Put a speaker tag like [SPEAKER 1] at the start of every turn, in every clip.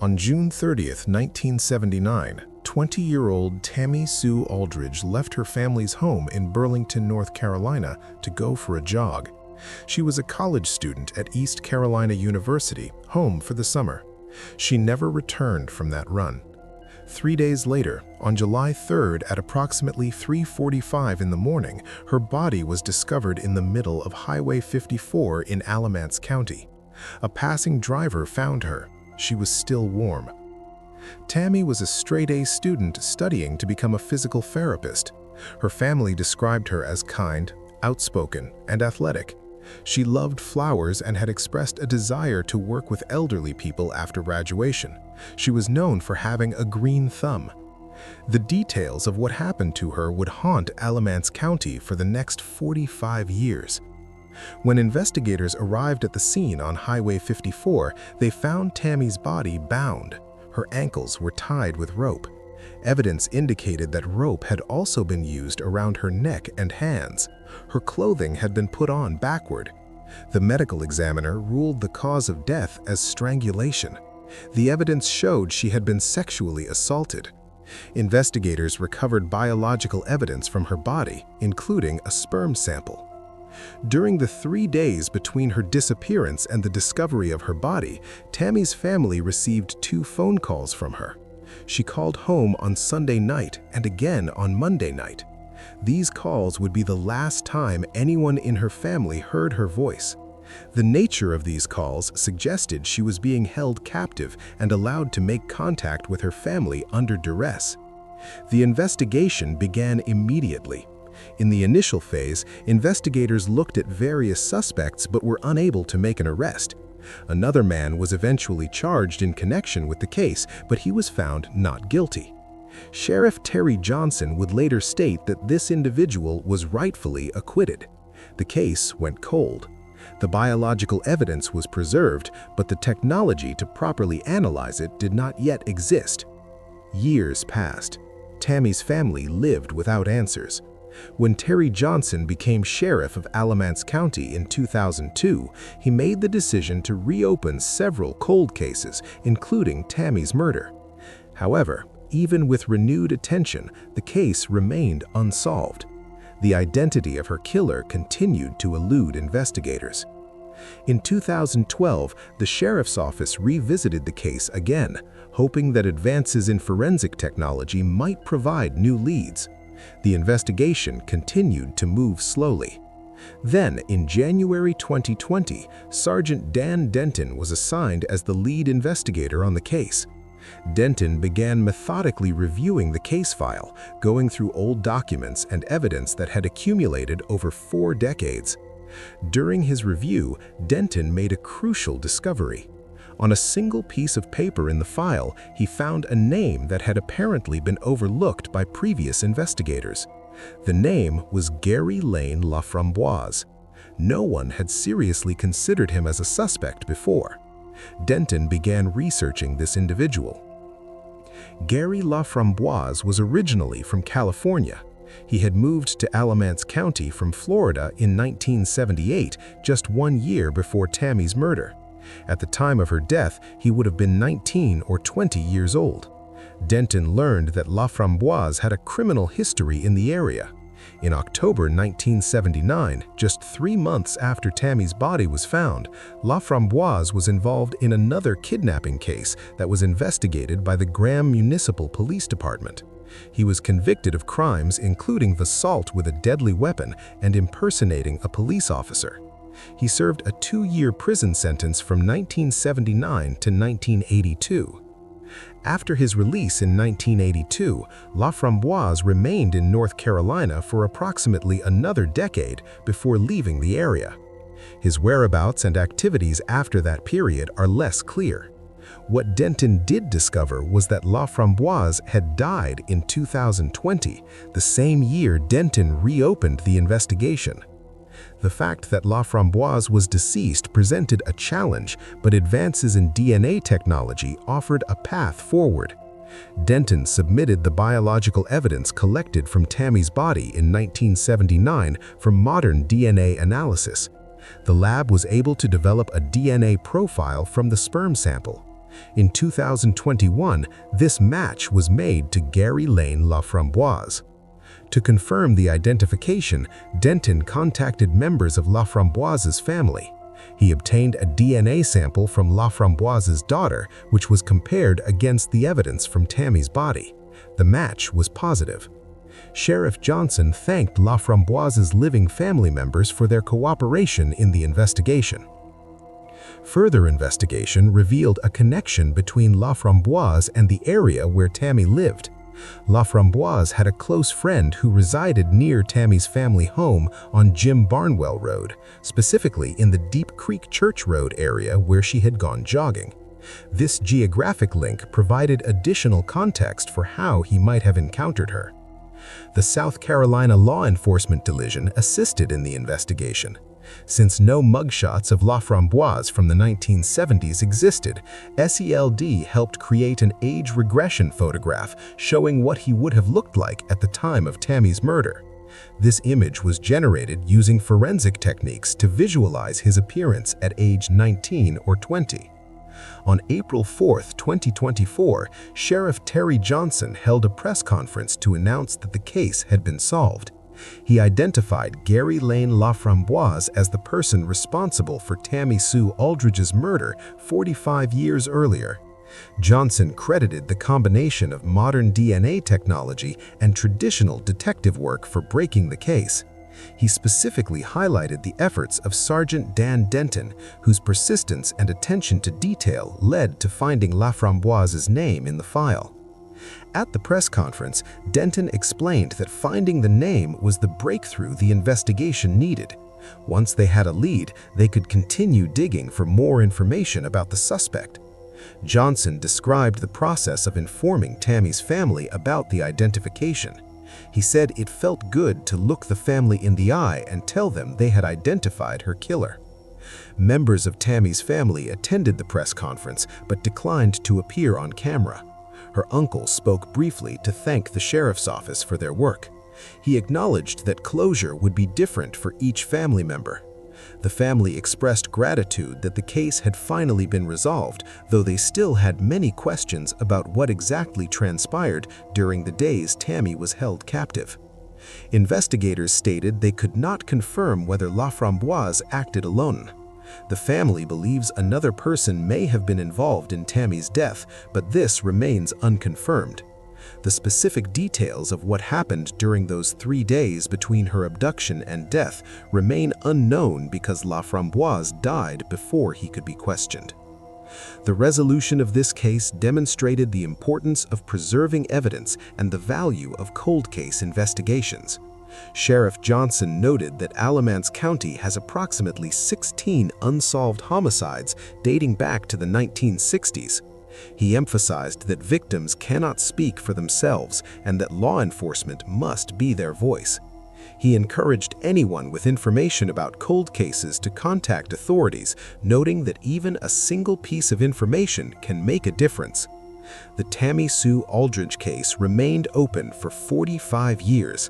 [SPEAKER 1] On June 30th, 1979, 20-year-old Tammy Sue Aldrige left her family's home in Burlington, North Carolina to go for a jog. She was a college student at East Carolina University, home for the summer. She never returned from that run. 3 days later, on July 3rd at approximately 3:45 in the morning, her body was discovered in the middle of Highway 54 in Alamance County. A passing driver found her. She was still warm. Tammy was a straight-A student studying to become a physical therapist. Her family described her as kind, outspoken, and athletic. She loved flowers and had expressed a desire to work with elderly people after graduation. She was known for having a green thumb. The details of what happened to her would haunt Alamance County for the next 45 years. When investigators arrived at the scene on Highway 54, they found Tammy's body bound. Her ankles were tied with rope. Evidence indicated that rope had also been used around her neck and hands. Her clothing had been put on backward. The medical examiner ruled the cause of death as strangulation. The evidence showed she had been sexually assaulted. Investigators recovered biological evidence from her body, including a sperm sample. During the 3 days between her disappearance and the discovery of her body, Tammy's family received 2 phone calls from her. She called home on Sunday night and again on Monday night. These calls would be the last time anyone in her family heard her voice. The nature of these calls suggested she was being held captive and allowed to make contact with her family under duress. The investigation began immediately. In the initial phase, investigators looked at various suspects but were unable to make an arrest. Another man was eventually charged in connection with the case, but he was found not guilty. Sheriff Terry Johnson would later state that this individual was rightfully acquitted. The case went cold. The biological evidence was preserved, but the technology to properly analyze it did not yet exist. Years passed. Tammy's family lived without answers. When Terry Johnson became sheriff of Alamance County in 2002, he made the decision to reopen several cold cases, including Tammy's murder. However, even with renewed attention, the case remained unsolved. The identity of her killer continued to elude investigators. In 2012, the sheriff's office revisited the case again, hoping that advances in forensic technology might provide new leads. The investigation continued to move slowly. Then, in January 2020, Sergeant Dan Denton was assigned as the lead investigator on the case. Denton began methodically reviewing the case file, going through old documents and evidence that had accumulated over 4 decades. During his review, Denton made a crucial discovery. On a single piece of paper in the file, he found a name that had apparently been overlooked by previous investigators. The name was Gary Lane Laframboise. No one had seriously considered him as a suspect before. Denton began researching this individual. Gary Laframboise was originally from California. He had moved to Alamance County from Florida in 1978, just 1 year before Tammy's murder. At the time of her death, he would have been 19 or 20 years old. Denton learned that Laframboise had a criminal history in the area. In October 1979, just 3 months after Tammy's body was found, Laframboise was involved in another kidnapping case that was investigated by the Graham Municipal Police Department. He was convicted of crimes including assault with a deadly weapon and impersonating a police officer. He served a 2-year prison sentence from 1979 to 1982. After his release in 1982, Laframboise remained in North Carolina for approximately another decade before leaving the area. His whereabouts and activities after that period are less clear. What Denton did discover was that Laframboise had died in 2020, the same year Denton reopened the investigation. The fact that Laframboise was deceased presented a challenge, but advances in DNA technology offered a path forward. Denton submitted the biological evidence collected from Tammy's body in 1979 for modern DNA analysis. The lab was able to develop a DNA profile from the sperm sample. In 2021, this match was made to Gary Lane Laframboise. To confirm the identification, Denton contacted members of Laframboise's family. He obtained a DNA sample from Laframboise's daughter, which was compared against the evidence from Tammy's body. The match was positive. Sheriff Johnson thanked Laframboise's living family members for their cooperation in the investigation. Further investigation revealed a connection between Laframboise and the area where Tammy lived. Laframboise had a close friend who resided near Tammy's family home on Jim Barnwell Road, specifically in the Deep Creek Church Road area where she had gone jogging. This geographic link provided additional context for how he might have encountered her. The South Carolina Law Enforcement Division assisted in the investigation. Since no mugshots of Laframboise from the 1970s existed, SELD helped create an age regression photograph showing what he would have looked like at the time of Tammy's murder. This image was generated using forensic techniques to visualize his appearance at age 19 or 20. On April 4, 2024, Sheriff Terry Johnson held a press conference to announce that the case had been solved. He identified Gary Lane Laframboise as the person responsible for Tammy Sue Aldrige's murder 45 years earlier. Johnson credited the combination of modern DNA technology and traditional detective work for breaking the case. He specifically highlighted the efforts of Sergeant Dan Denton, whose persistence and attention to detail led to finding Laframboise's name in the file. At the press conference, Denton explained that finding the name was the breakthrough the investigation needed. Once they had a lead, they could continue digging for more information about the suspect. Johnson described the process of informing Tammy's family about the identification. He said it felt good to look the family in the eye and tell them they had identified her killer. Members of Tammy's family attended the press conference but declined to appear on camera. Her uncle spoke briefly to thank the sheriff's office for their work. He acknowledged that closure would be different for each family member. The family expressed gratitude that the case had finally been resolved, though they still had many questions about what exactly transpired during the days Tammy was held captive. Investigators stated they could not confirm whether Laframboise acted alone. The family believes another person may have been involved in Tammy's death, but this remains unconfirmed. The specific details of what happened during those 3 days between her abduction and death remain unknown because Laframboise died before he could be questioned. The resolution of this case demonstrated the importance of preserving evidence and the value of cold case investigations. Sheriff Johnson noted that Alamance County has approximately 16 unsolved homicides dating back to the 1960s. He emphasized that victims cannot speak for themselves and that law enforcement must be their voice. He encouraged anyone with information about cold cases to contact authorities, noting that even a single piece of information can make a difference. The Tammy Sue Aldrige case remained open for 45 years.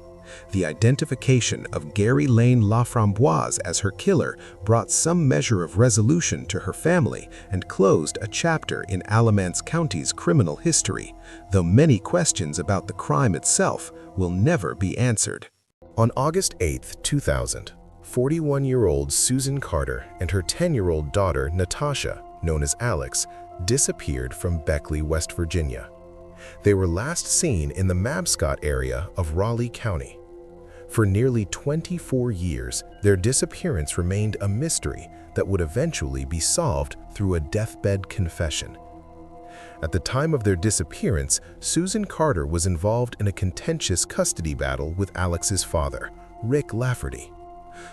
[SPEAKER 1] The identification of Gary Lane Laframboise as her killer brought some measure of resolution to her family and closed a chapter in Alamance County's criminal history, though many questions about the crime itself will never be answered. On August 8, 2000, 41-year-old Susan Carter and her 10-year-old daughter Natasha, known as Alex, disappeared from Beckley, West Virginia. They were last seen in the Mabscott area of Raleigh County. For nearly 24 years, their disappearance remained a mystery that would eventually be solved through a deathbed confession. At the time of their disappearance, Susan Carter was involved in a contentious custody battle with Alex's father, Rick Lafferty.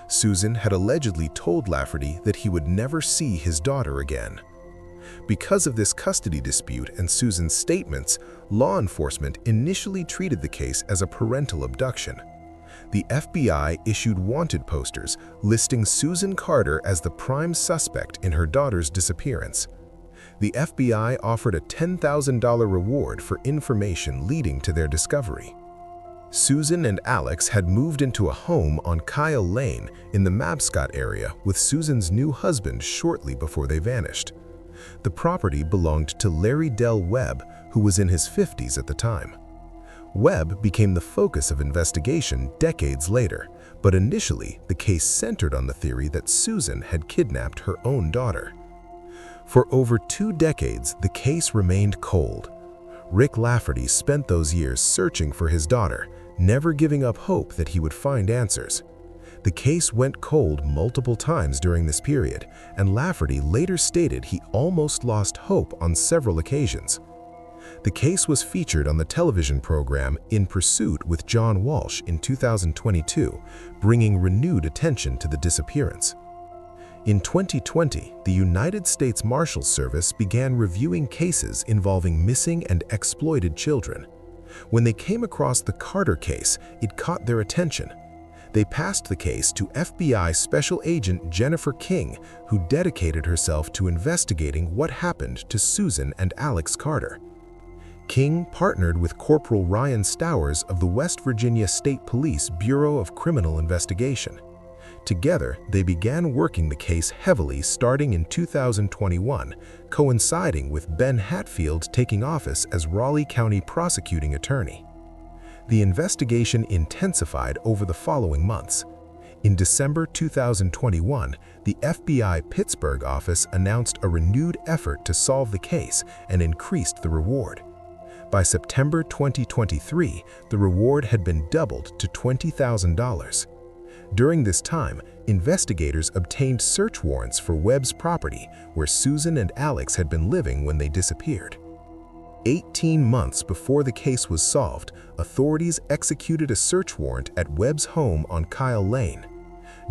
[SPEAKER 1] Susan had allegedly told Lafferty that he would never see his daughter again. Because of this custody dispute and Susan's statements, law enforcement initially treated the case as a parental abduction. The FBI issued wanted posters listing Susan Carter as the prime suspect in her daughter's disappearance. The FBI offered a $10,000 reward for information leading to their discovery. Susan and Alex had moved into a home on Kyle Lane in the Mabscott area with Susan's new husband shortly before they vanished. The property belonged to Larry Dell Webb, who was in his 50s at the time. Webb became the focus of investigation decades later, but initially the case centered on the theory that Susan had kidnapped her own daughter. For over 2 decades, the case remained cold. Rick Lafferty spent those years searching for his daughter, never giving up hope that he would find answers. The case went cold multiple times during this period, and Lafferty later stated he almost lost hope on several occasions. The case was featured on the television program In Pursuit with John Walsh in 2022, bringing renewed attention to the disappearance. In 2020, the United States Marshals Service began reviewing cases involving missing and exploited children. When they came across the Carter case, it caught their attention. They passed the case to FBI Special Agent Jennifer King, who dedicated herself to investigating what happened to Susan and Alex Carter. King partnered with Corporal Ryan Stowers of the West Virginia State Police Bureau of Criminal Investigation. Together, they began working the case heavily starting in 2021, coinciding with Ben Hatfield taking office as Raleigh County Prosecuting Attorney. The investigation intensified over the following months. In December 2021, the FBI Pittsburgh office announced a renewed effort to solve the case and increased the reward. By September 2023, the reward had been doubled to $20,000. During this time, investigators obtained search warrants for Webb's property, where Susan and Alex had been living when they disappeared. 18 months before the case was solved, authorities executed a search warrant at Webb's home on Kyle Lane.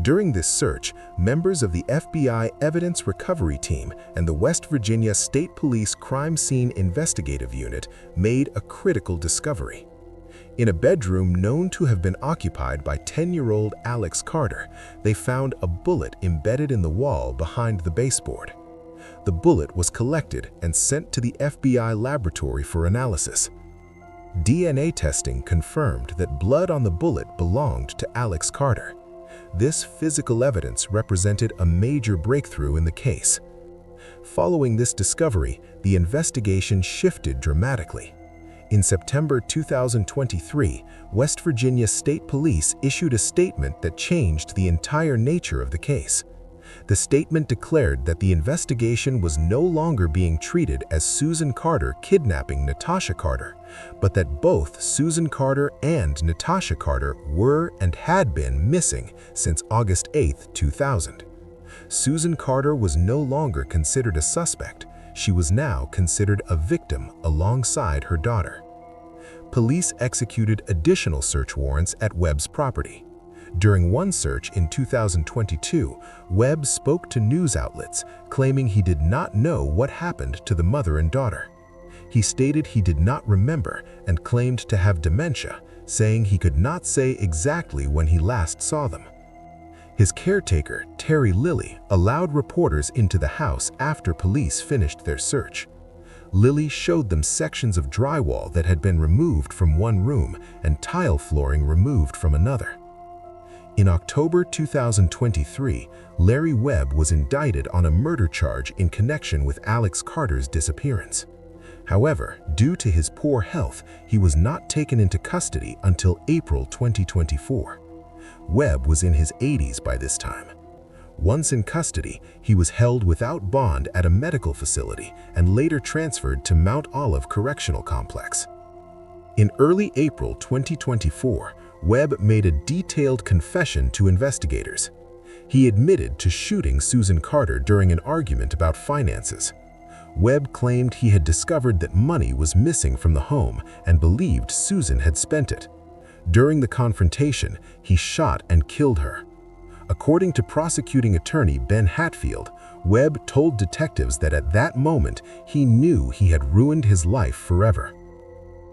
[SPEAKER 1] During this search, members of the FBI Evidence Recovery Team and the West Virginia State Police Crime Scene Investigative Unit made a critical discovery. In a bedroom known to have been occupied by 10-year-old Alex Carter, they found a bullet embedded in the wall behind the baseboard. The bullet was collected and sent to the FBI laboratory for analysis. DNA testing confirmed that blood on the bullet belonged to Alex Carter. This physical evidence represented a major breakthrough in the case. Following this discovery, the investigation shifted dramatically. In September 2023, West Virginia State Police issued a statement that changed the entire nature of the case. The statement declared that the investigation was no longer being treated as Susan Carter kidnapping Natasha Carter, but that both Susan Carter and Natasha Carter were and had been missing since August 8, 2000. Susan Carter was no longer considered a suspect. She was now considered a victim alongside her daughter. Police executed additional search warrants at Webb's property. During one search in 2022, Webb spoke to news outlets, claiming he did not know what happened to the mother and daughter. He stated he did not remember and claimed to have dementia, saying he could not say exactly when he last saw them. His caretaker, Terry Lilly, allowed reporters into the house after police finished their search. Lilly showed them sections of drywall that had been removed from one room and tile flooring removed from another. In October 2023, Larry Webb was indicted on a murder charge in connection with Alex Carter's disappearance. However, due to his poor health, he was not taken into custody until April 2024. Webb was in his 80s by this time. Once in custody, he was held without bond at a medical facility and later transferred to Mount Olive Correctional Complex. In early April 2024, Webb made a detailed confession to investigators. He admitted to shooting Susan Carter during an argument about finances. Webb claimed he had discovered that money was missing from the home and believed Susan had spent it. During the confrontation, he shot and killed her. According to prosecuting attorney Ben Hatfield, Webb told detectives that at that moment he knew he had ruined his life forever.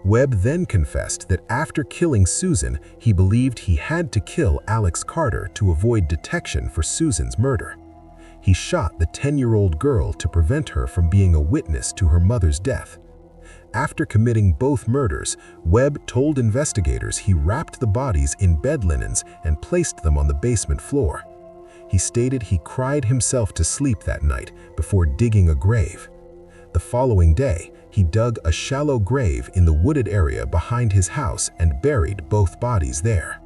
[SPEAKER 1] Webb then confessed that after killing Susan, he believed he had to kill Alex Carter to avoid detection for Susan's murder. He shot the 10-year-old girl to prevent her from being a witness to her mother's death. After committing both murders, Webb told investigators he wrapped the bodies in bed linens and placed them on the basement floor. He stated he cried himself to sleep that night before digging a grave. The following day, he dug a shallow grave in the wooded area behind his house and buried both bodies there.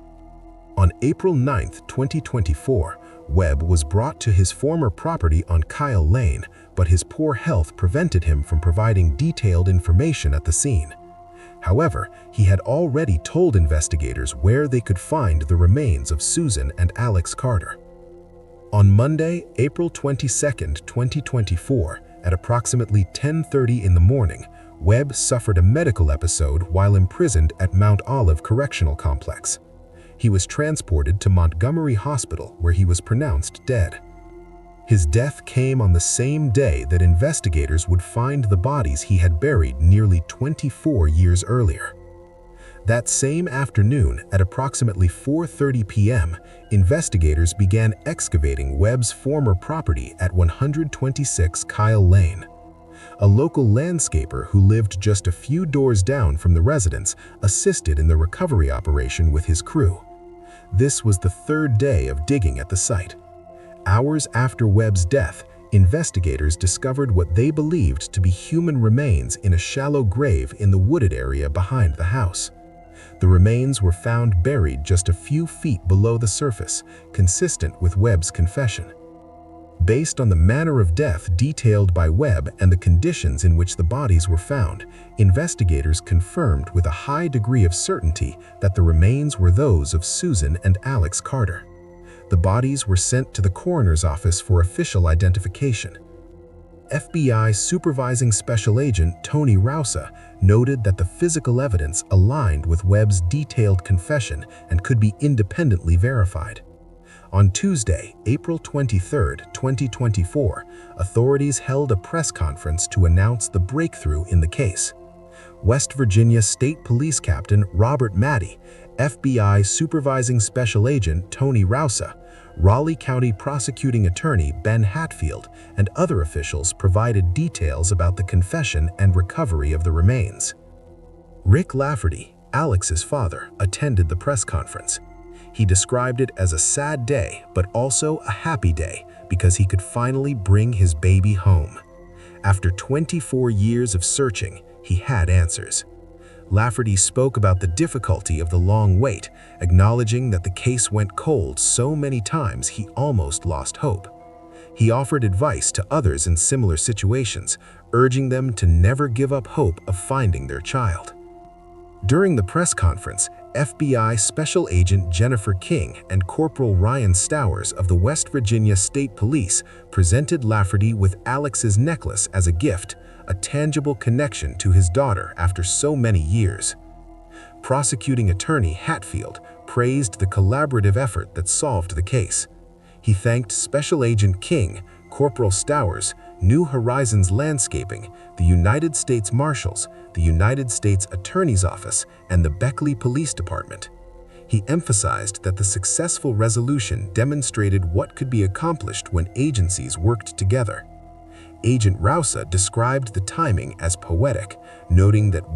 [SPEAKER 1] On April 9, 2024, Webb was brought to his former property on Kyle Lane, but his poor health prevented him from providing detailed information at the scene. However, he had already told investigators where they could find the remains of Susan and Alex Carter. On Monday, April 22, 2024, at approximately 10:30 in the morning, Webb suffered a medical episode while imprisoned at Mount Olive Correctional Complex. He was transported to Montgomery Hospital, where he was pronounced dead. His death came on the same day that investigators would find the bodies he had buried nearly 24 years earlier. That same afternoon, at approximately 4:30 p.m., investigators began excavating Webb's former property at 126 Kyle Lane. A local landscaper who lived just a few doors down from the residence assisted in the recovery operation with his crew. This was the third day of digging at the site. Hours after Webb's death, investigators discovered what they believed to be human remains in a shallow grave in the wooded area behind the house. The remains were found buried just a few feet below the surface, consistent with Webb's confession. Based on the manner of death detailed by Webb and the conditions in which the bodies were found, investigators confirmed with a high degree of certainty that the remains were those of Susan and Alex Carter. The bodies were sent to the coroner's office for official identification. FBI Supervising Special Agent Tony Rausa noted that the physical evidence aligned with Webb's detailed confession and could be independently verified. On Tuesday, April 23, 2024, authorities held a press conference to announce the breakthrough in the case. West Virginia State Police Captain Robert Maddy, FBI Supervising Special Agent Tony Rausa, Raleigh County Prosecuting Attorney Ben Hatfield, and other officials provided details about the confession and recovery of the remains. Rick Lafferty, Alex's father, attended the press conference. He described it as a sad day, but also a happy day because he could finally bring his baby home. After 24 years of searching, he had answers. Lafferty spoke about the difficulty of the long wait, acknowledging that the case went cold so many times he almost lost hope. He offered advice to others in similar situations, urging them to never give up hope of finding their child. During the press conference, FBI Special Agent Jennifer King and Corporal Ryan Stowers of the West Virginia State Police presented Lafferty with Alex's necklace as a gift, a tangible connection to his daughter after so many years. Prosecuting Attorney Hatfield praised the collaborative effort that solved the case. He thanked Special Agent King, Corporal Stowers, New Horizons Landscaping, the United States Marshals, the United States Attorney's Office, and the Beckley Police Department. He emphasized that the successful resolution demonstrated what could be accomplished when agencies worked together. Agent Rausa described the timing as poetic, noting that